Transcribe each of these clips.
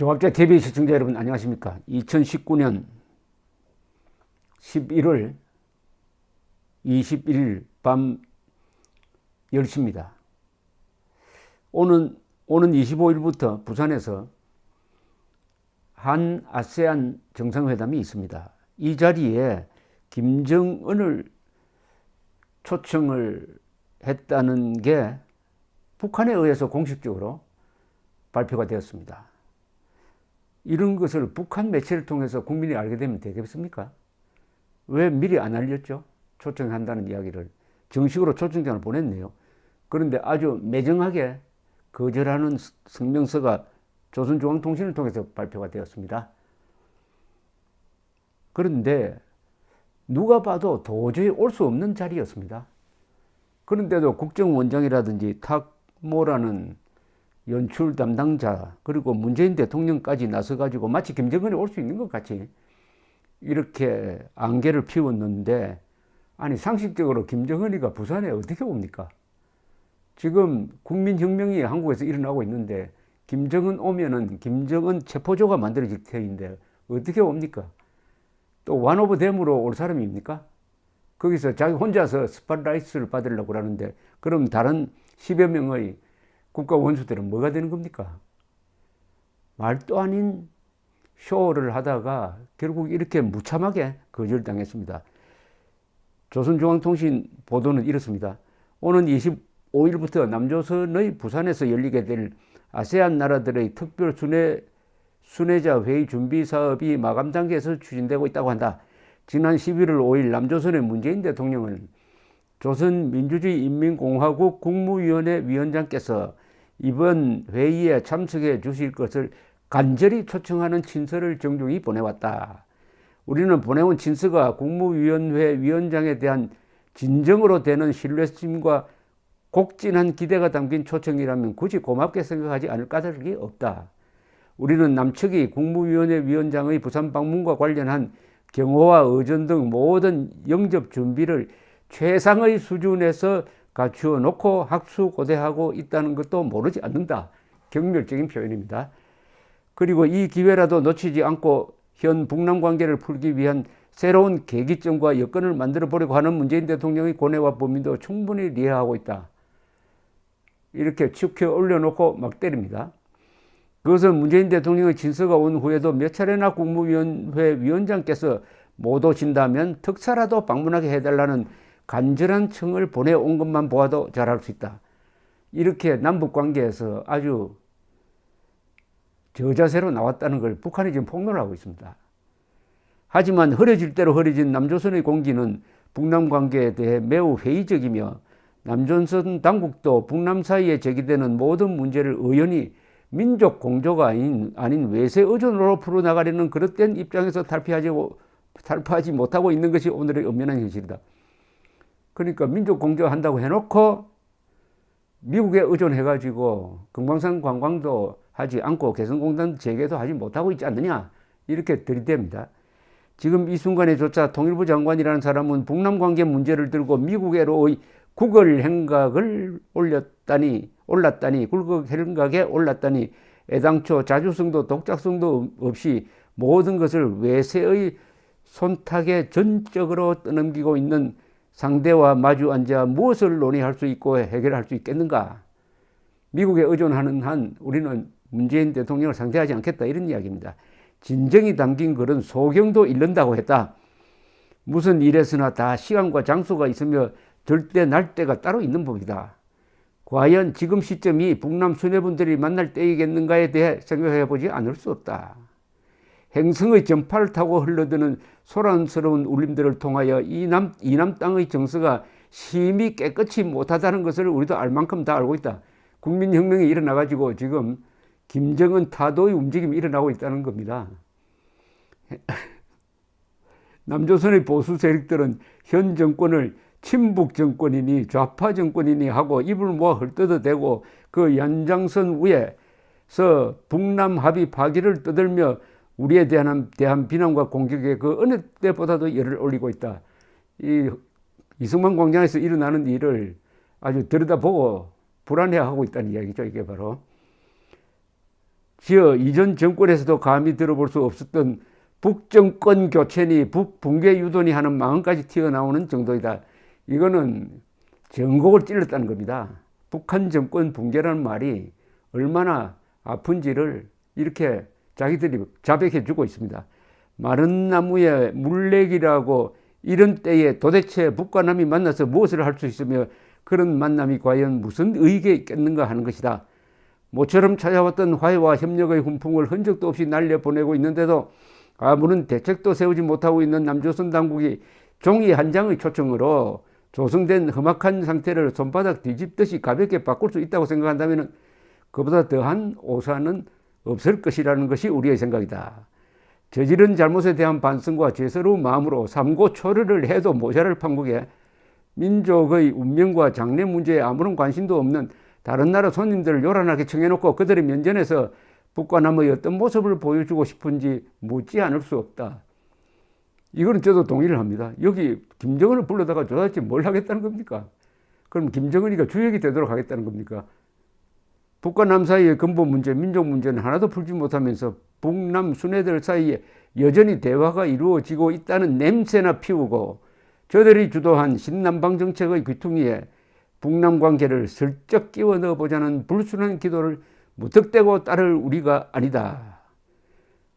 조합자 TV 시청자 여러분 안녕하십니까? 2019년 11월 21일 밤 10시입니다. 오는 25일부터 부산에서 한 아세안 정상회담이 있습니다. 이 자리에 김정은을 초청을 했다는 게 북한에 의해서 공식적으로 발표가 되었습니다. 이런 것을 북한 매체를 통해서 국민이 알게 되면 되겠습니까? 왜 미리 안 알렸죠? 초청한다는 이야기를. 정식으로 초청장을 보냈네요. 그런데 아주 매정하게 거절하는 성명서가 조선중앙통신을 통해서 발표가 되었습니다. 그런데 누가 봐도 도저히 올 수 없는 자리였습니다. 그런데도 국정원장이라든지 탁모라는 연출 담당자 그리고 문재인 대통령까지 나서가지고 마치 김정은이 올 수 있는 것 같이 이렇게 안개를 피웠는데, 아니 상식적으로 김정은이가 부산에 어떻게 옵니까? 지금 국민혁명이 한국에서 일어나고 있는데 김정은 오면은 김정은 체포조가 만들어질 터인데 어떻게 옵니까? 또 one of them으로 올 사람입니까? 거기서 자기 혼자서 스팟라이트를 받으려고 그러는데 그럼 다른 10여 명의 국가 원수들은 뭐가 되는 겁니까? 말도 아닌 쇼를 하다가 결국 이렇게 무참하게 거절당했습니다. 조선중앙통신 보도는 이렇습니다. 오는 25일부터 남조선의 부산에서 열리게 될 아세안 나라들의 특별 순회자 회의 준비 사업이 마감 단계에서 추진되고 있다고 한다. 지난 11월 5일 남조선의 문재인 대통령은 조선민주주의인민공화국 국무위원회 위원장께서 이번 회의에 참석해 주실 것을 간절히 초청하는 친서를 정중히 보내왔다. 우리는 보내온 친서가 국무위원회 위원장에 대한 진정으로 되는 신뢰심과 곡진한 기대가 담긴 초청이라면 굳이 고맙게 생각하지 않을 까닭이 없다. 우리는 남측이 국무위원회 위원장의 부산 방문과 관련한 경호와 의전 등 모든 영접 준비를 최상의 수준에서 갖추어 놓고 학수고대하고 있다는 것도 모르지 않는다. 경멸적인 표현입니다. 그리고 이 기회라도 놓치지 않고 현 북남 관계를 풀기 위한 새로운 계기점과 여건을 만들어 보려고 하는 문재인 대통령의 고뇌와 범위도 충분히 이해하고 있다. 이렇게 축혀 올려놓고 막 때립니다. 그것은 문재인 대통령의 진서가 온 후에도 몇 차례나 국무위원회 위원장께서 못 오신다면 특사라도 방문하게 해달라는 간절한 청을 보내온 것만 보아도 잘 알 수 있다. 이렇게 남북관계에서 아주 저자세로 나왔다는 걸 북한이 지금 폭로를 하고 있습니다. 하지만 흐려질 대로 흐려진 남조선의 공기는 북남 관계에 대해 매우 회의적이며 남조선 당국도 북남 사이에 제기되는 모든 문제를 의연히 민족 공조가 아닌 외세 의존으로 풀어나가려는 그릇된 입장에서 탈피하지 못하고 있는 것이 오늘의 엄연한 현실이다. 그러니까 민족 공조한다고 해놓고 미국에 의존해가지고 금강산 관광도 하지 않고 개성공단 재개도 하지 못하고 있지 않느냐, 이렇게 들이댑니다. 지금 이 순간에조차 통일부 장관이라는 사람은 북남 관계 문제를 들고 미국으로의 국을 행각을 올랐다니 애당초 자주성도 독자성도 없이 모든 것을 외세의 손탁에 전적으로 떠넘기고 있는 상대와 마주 앉아 무엇을 논의할 수 있고 해결할 수 있겠는가? 미국에 의존하는 한 우리는 문재인 대통령을 상대하지 않겠다, 이런 이야기입니다. 진정이 담긴 글은 소경도 잃는다고 했다. 무슨 일에서나 다 시간과 장소가 있으며 절대 날 때가 따로 있는 법이다. 과연 지금 시점이 북남 수뇌분들이 만날 때이겠는가에 대해 생각해 보지 않을 수 없다. 행성의 전파를 타고 흘러드는 소란스러운 울림들을 통하여 이남 땅의 정서가 심히 깨끗이 못하다는 것을 우리도 알 만큼 다 알고 있다. 국민혁명이 일어나가지고 지금 김정은 타도의 움직임이 일어나고 있다는 겁니다. 남조선의 보수 세력들은 현 정권을 친북 정권이니 좌파 정권이니 하고 입을 모아 헐뜯어대고 그 연장선 위에서 북남 합의 파기를 떠들며 우리에 대한 비난과 공격에 그 어느 때보다도 열을 올리고 있다. 이 이승만 광장에서 일어나는 일을 아주 들여다보고 불안해하고 있다는 이야기죠. 이게 바로 지어 이전 정권에서도 감히 들어볼 수 없었던 북정권 교체니 북붕괴 유도니 하는 망언까지 튀어나오는 정도이다. 이거는 전곡을 찔렀다는 겁니다. 북한 정권 붕괴라는 말이 얼마나 아픈지를 이렇게 자기들이 자백해 주고 있습니다. 마른 나무에 물레기라고 이런 때에 도대체 북과 남이 만나서 무엇을 할 수 있으며 그런 만남이 과연 무슨 의의가 있겠는가 하는 것이다. 모처럼 찾아왔던 화해와 협력의 훈풍을 흔적도 없이 날려보내고 있는데도 아무런 대책도 세우지 못하고 있는 남조선 당국이 종이 한 장의 초청으로 조성된 험악한 상태를 손바닥 뒤집듯이 가볍게 바꿀 수 있다고 생각한다면 그보다 더한 오산은 없을 것이라는 것이 우리의 생각이다. 저지른 잘못에 대한 반성과 죄스러운 마음으로 삼고초려를 해도 모자랄 판국에 민족의 운명과 장래 문제에 아무런 관심도 없는 다른 나라 손님들을 요란하게 청해놓고 그들의 면전에서 북과 남의 어떤 모습을 보여주고 싶은지 묻지 않을 수 없다. 이거는 저도 동의를 합니다. 여기 김정은을 불러다가 도대체 뭘 하겠다는 겁니까? 그럼 김정은이가 주역이 되도록 하겠다는 겁니까? 북과 남 사이의 근본 문제, 민족 문제는 하나도 풀지 못하면서 북남 순회들 사이에 여전히 대화가 이루어지고 있다는 냄새나 피우고 저들이 주도한 신남방 정책의 귀퉁이에 북남 관계를 슬쩍 끼워 넣어보자는 불순한 기도를 무턱대고 따를 우리가 아니다.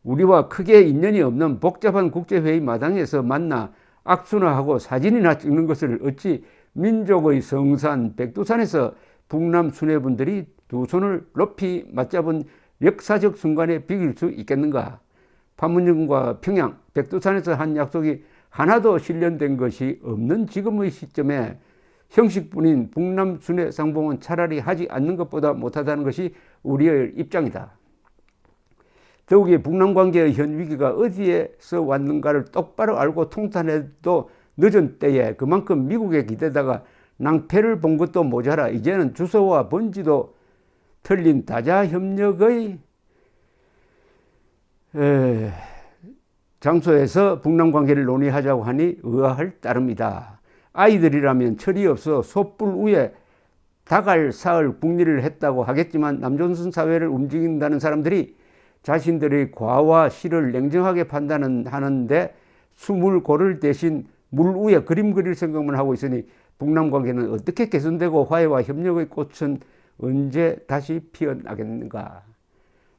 우리와 크게 인연이 없는 복잡한 국제회의 마당에서 만나 악수나 하고 사진이나 찍는 것을 어찌 민족의 성산 백두산에서 북남 순회분들이 두 손을 높이 맞잡은 역사적 순간에 비길 수 있겠는가? 판문점과 평양, 백두산에서 한 약속이 하나도 실현된 것이 없는 지금의 시점에 형식뿐인 북남 순회 상봉은 차라리 하지 않는 것보다 못하다는 것이 우리의 입장이다. 더욱이 북남 관계의 현 위기가 어디에서 왔는가를 똑바로 알고 통탄해도 늦은 때에 그만큼 미국에 기대다가 낭패를 본 것도 모자라 이제는 주소와 번지도 틀린 다자협력의 장소에서 북남 관계를 논의하자고 하니 의아할 따름이다. 아이들이라면 철이 없어 솥불 위에 닭알 사흘 국리를 했다고 하겠지만 남조선 사회를 움직인다는 사람들이 자신들의 과와 실을 냉정하게 판단하는데 수물 고를 대신 물 위에 그림 그릴 생각만 하고 있으니 북남 관계는 어떻게 개선되고 화해와 협력의 꽃은 언제 다시 피어나겠는가.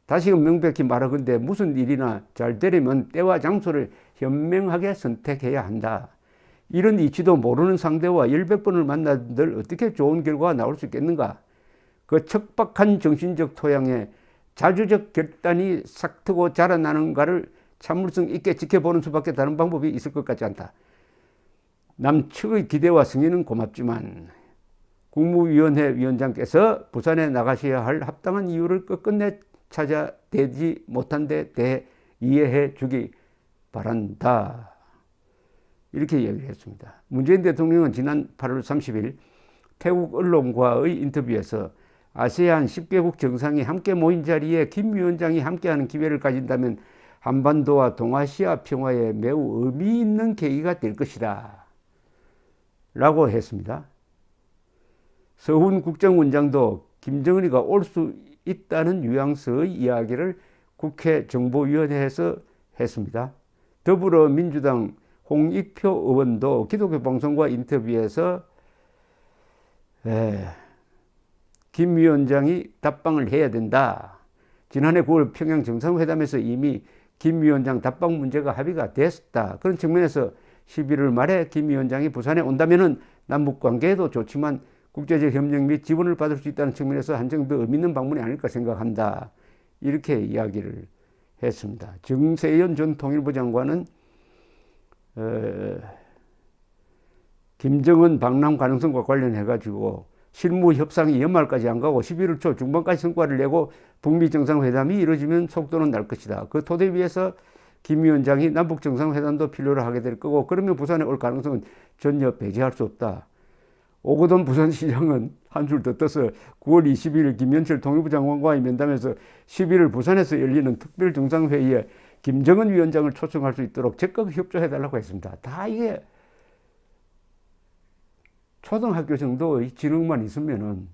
다시금 명백히 말하건대 무슨 일이나 잘 되려면 때와 장소를 현명하게 선택해야 한다. 이런 이치도 모르는 상대와 열백 번을 만나들 어떻게 좋은 결과가 나올 수 있겠는가. 그 척박한 정신적 토양에 자주적 결단이 싹트고 자라나는가를 참을성 있게 지켜보는 수밖에 다른 방법이 있을 것 같지 않다. 남측의 기대와 승인은 고맙지만 국무위원회 위원장께서 부산에 나가셔야 할 합당한 이유를 끝끝내 찾아내지 못한 데 대해 이해해 주기 바란다. 이렇게 이야기를 했습니다. 문재인 대통령은 지난 8월 30일 태국 언론과의 인터뷰에서 아세안 10개국 정상이 함께 모인 자리에 김 위원장이 함께하는 기회를 가진다면 한반도와 동아시아 평화에 매우 의미 있는 계기가 될 것이다 라고 했습니다. 서훈 국정원장도 김정은이가 올 수 있다는 뉘앙스의 이야기를 국회 정보위원회에서 했습니다. 더불어민주당 홍익표 의원도 기독교 방송과 인터뷰에서 김 위원장이 답방을 해야 된다. 지난해 9월 평양 정상회담에서 이미 김 위원장 답방 문제가 합의가 됐다. 그런 측면에서 11월 말에 김 위원장이 부산에 온다면은 남북관계에도 좋지만 국제적 협력 및 지원을 받을 수 있다는 측면에서 한정도 의미 있는 방문이 아닐까 생각한다. 이렇게 이야기를 했습니다. 정세현 전 통일부 장관은 김정은 방남 가능성과 관련해가지고 실무 협상이 연말까지 안 가고 11월 초 중반까지 성과를 내고 북미 정상회담이 이루어지면 속도는 날 것이다. 그 토대 위에서 김 위원장이 남북 정상회담도 필요로 하게 될 거고 그러면 부산에 올 가능성은 전혀 배제할 수 없다. 오거돈 부산시장은 한술 더 떠서 9월 20일 김현철 통일부 장관과의 면담에서 11월 부산에서 열리는 특별 정상회의에 김정은 위원장을 초청할 수 있도록 적극 협조해달라고 했습니다. 다 이게 초등학교 정도의 지능만 있으면은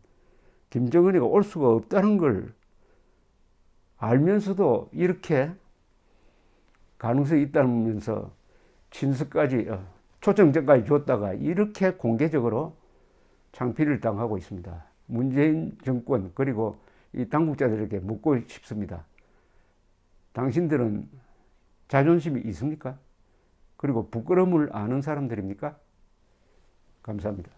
김정은이가 올 수가 없다는 걸 알면서도 이렇게 가능성이 있다면서 친서까지 초청장까지 줬다가 이렇게 공개적으로 창피를 당하고 있습니다. 문재인 정권 그리고 이 당국자들에게 묻고 싶습니다. 당신들은 자존심이 있습니까? 그리고 부끄러움을 아는 사람들입니까? 감사합니다.